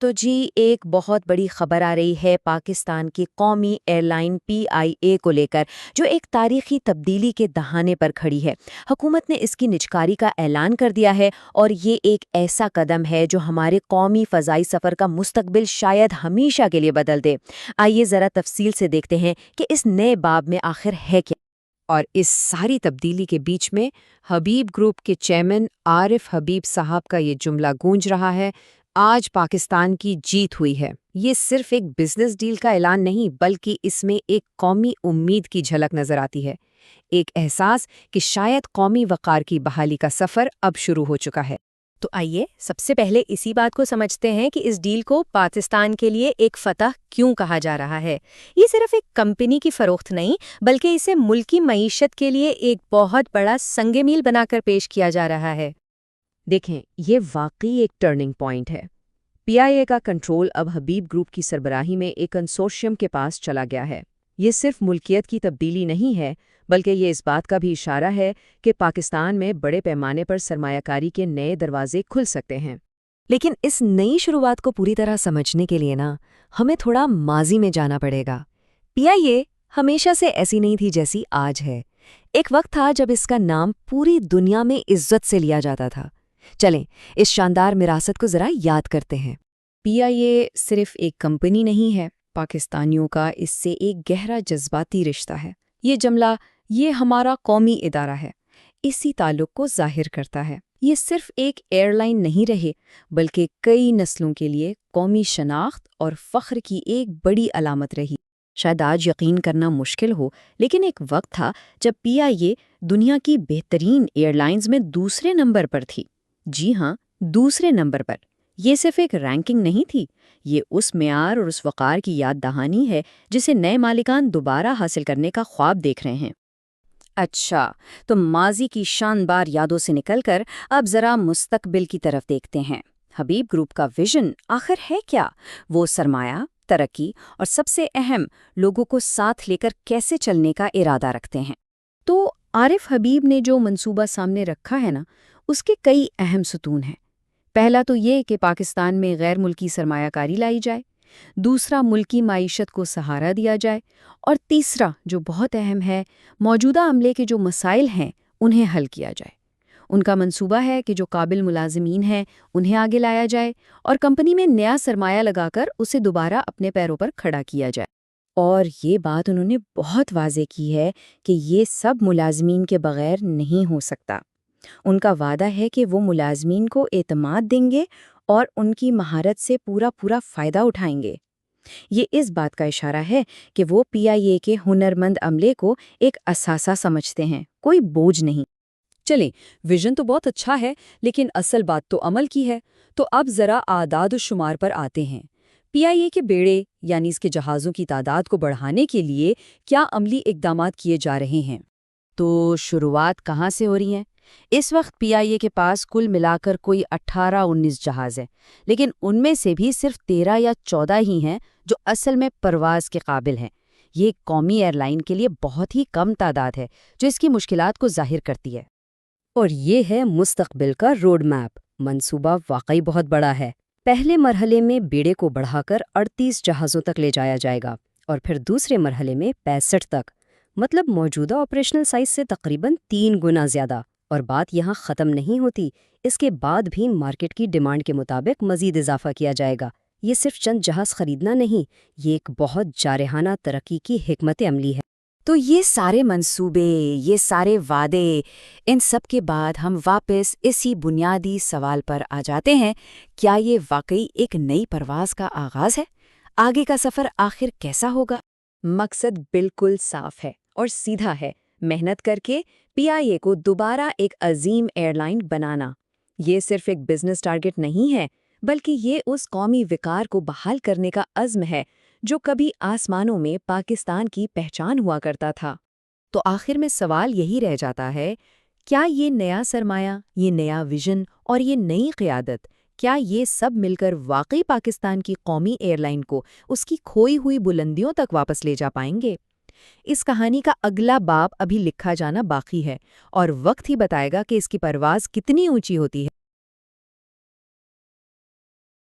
تو جی ایک بہت بڑی خبر آ رہی ہے پاکستان کی قومی ایئر لائن PIA کو لے کر، جو ایک تاریخی تبدیلی کے دہانے پر کھڑی ہے۔ حکومت نے اس کی نجکاری کا اعلان کر دیا ہے اور یہ ایک ایسا قدم ہے جو ہمارے قومی فضائی سفر کا مستقبل شاید ہمیشہ کے لیے بدل دے۔ آئیے ذرا تفصیل سے دیکھتے ہیں کہ اس نئے باب میں آخر ہے کیا۔ اور اس ساری تبدیلی کے بیچ میں حبیب گروپ کے چیئرمین عارف حبیب صاحب کا یہ جملہ گونج رہا ہے: آج پاکستان کی جیت ہوئی ہے۔ یہ صرف ایک بزنس ڈیل کا اعلان نہیں، بلکہ اس میں ایک قومی امید کی جھلک نظر آتی ہے، ایک احساس کہ شاید قومی وقار کی بحالی کا سفر اب شروع ہو چکا ہے۔ تو آئیے سب سے پہلے اسی بات کو سمجھتے ہیں کہ اس ڈیل کو پاکستان کے لیے ایک فتح کیوں کہا جا رہا ہے۔ یہ صرف ایک کمپنی کی فروخت نہیں، بلکہ اسے ملکی معیشت کے لیے ایک بہت بڑا سنگ میل بنا کر پیش کیا جا رہا ہے۔ دیکھیں، یہ واقعی ایک ٹرننگ پوائنٹ ہے۔ PIA کا کنٹرول اب حبیب گروپ کی سربراہی میں ایک کنسورشیم کے پاس چلا گیا ہے۔ یہ صرف ملکیت کی تبدیلی نہیں ہے، بلکہ یہ اس بات کا بھی اشارہ ہے کہ پاکستان میں بڑے پیمانے پر سرمایہ کاری کے نئے دروازے کھل سکتے ہیں۔ لیکن اس نئی شروعات کو پوری طرح سمجھنے کے لیے ہمیں تھوڑا ماضی میں جانا پڑے گا۔ PIA ہمیشہ سے ایسی نہیں تھی جیسی آج ہے۔ ایک وقت تھا جب اس کا نام پوری دنیا میں عزت سے لیا جاتا تھا۔ چلیں اس شاندار وراثت کو ذرا یاد کرتے ہیں۔ PIA صرف ایک کمپنی نہیں ہے، پاکستانیوں کا اس سے ایک گہرا جذباتی رشتہ ہے۔ یہ جملہ "یہ ہمارا قومی ادارہ ہے" اسی تعلق کو ظاہر کرتا ہے۔ یہ صرف ایک ایئر لائن نہیں رہے، بلکہ کئی نسلوں کے لیے قومی شناخت اور فخر کی ایک بڑی علامت رہی۔ شاید آج یقین کرنا مشکل ہو، لیکن ایک وقت تھا جب PIA دنیا کی بہترین ایئر لائنز میں دوسرے نمبر پر تھی۔ جی ہاں، دوسرے نمبر پر۔ یہ صرف ایک رینکنگ نہیں تھی، یہ اس معیار اور اس وقار کی یاد دہانی ہے جسے نئے مالکان دوبارہ حاصل کرنے کا خواب دیکھ رہے ہیں۔ اچھا، تو ماضی کی شاندار یادوں سے نکل کر اب ذرا مستقبل کی طرف دیکھتے ہیں۔ حبیب گروپ کا ویژن آخر ہے کیا؟ وہ سرمایہ، ترقی اور سب سے اہم، لوگوں کو ساتھ لے کر کیسے چلنے کا ارادہ رکھتے ہیں؟ تو عارف حبیب نے جو منصوبہ سامنے رکھا ہے اس کے کئی اہم ستون ہیں۔ پہلا تو یہ کہ پاکستان میں غیر ملکی سرمایہ کاری لائی جائے، دوسرا ملکی معیشت کو سہارا دیا جائے، اور تیسرا جو بہت اہم ہے، موجودہ عملے کے جو مسائل ہیں انہیں حل کیا جائے۔ ان کا منصوبہ ہے کہ جو قابل ملازمین ہیں انہیں آگے لایا جائے اور کمپنی میں نیا سرمایہ لگا کر اسے دوبارہ اپنے پیروں پر کھڑا کیا جائے۔ اور یہ بات انہوں نے بہت واضح کی ہے کہ یہ سب ملازمین کے بغیر نہیں ہو سکتا۔ ان کا وعدہ ہے کہ وہ ملازمین کو اعتماد دیں گے اور ان کی مہارت سے پورا فائدہ اٹھائیں گے۔ یہ اس بات کا اشارہ ہے کہ وہ PIA کے ہنرمند عملے کو ایک اثاثہ سمجھتے ہیں، کوئی بوجھ نہیں۔ چلیں، ویژن تو بہت اچھا ہے، لیکن اصل بات تو عمل کی ہے۔ تو اب ذرا اعداد و شمار پر آتے ہیں۔ PIA کے بیڑے یعنی اس کے جہازوں کی تعداد کو بڑھانے کے لیے کیا عملی اقدامات کیے جا رہے ہیں؟ تو شروعات کہاں سے ہو رہی ہیں؟ اس وقت PIA کے پاس کل ملا کر کوئی 18-19 جہاز ہیں، لیکن ان میں سے بھی صرف 13 یا 14 ہی ہیں جو اصل میں پرواز کے قابل ہیں۔ یہ قومی ایئر لائن کے لیے بہت ہی کم تعداد ہے، جو اس کی مشکلات کو ظاہر کرتی ہے۔ اور یہ ہے مستقبل کا روڈ میپ۔ منصوبہ واقعی بہت بڑا ہے۔ پہلے مرحلے میں بیڑے کو بڑھا کر 38 جہازوں تک لے جایا جائے گا، اور پھر دوسرے مرحلے میں 65 تک، مطلب موجودہ آپریشنل سائز سے تقریباً 3 گنا زیادہ۔ اور بات یہاں ختم نہیں ہوتی، اس کے بعد بھی مارکیٹ کی ڈیمانڈ کے مطابق مزید اضافہ کیا جائے گا۔ یہ صرف چند جہاز خریدنا نہیں، یہ ایک بہت جارحانہ ترقی کی حکمت عملی ہے۔ تو یہ سارے منصوبے، یہ سارے وعدے، ان سب کے بعد ہم واپس اسی بنیادی سوال پر آ جاتے ہیں: کیا یہ واقعی ایک نئی پرواز کا آغاز ہے؟ آگے کا سفر آخر کیسا ہوگا؟ مقصد بالکل صاف ہے اور سیدھا ہے: محنت کر کے PIA کو دوبارہ ایک عظیم ایئر لائن بنانا۔ یہ صرف ایک بزنس ٹارگٹ نہیں ہے، بلکہ یہ اس قومی وقار کو بحال کرنے کا عزم ہے جو کبھی آسمانوں میں پاکستان کی پہچان ہوا کرتا تھا۔ تو آخر میں سوال یہی رہ جاتا ہے: کیا یہ نیا سرمایہ، یہ نیا ویژن اور یہ نئی قیادت، کیا یہ سب مل کر واقعی پاکستان کی قومی ایئر لائن کو اس کی کھوئی ہوئی بلندیوں تک واپس لے جا پائیں گے؟ اس کہانی کا اگلا باب ابھی لکھا جانا باقی ہے، اور وقت ہی بتائے گا کہ اس کی پرواز کتنی اونچی ہوتی ہے۔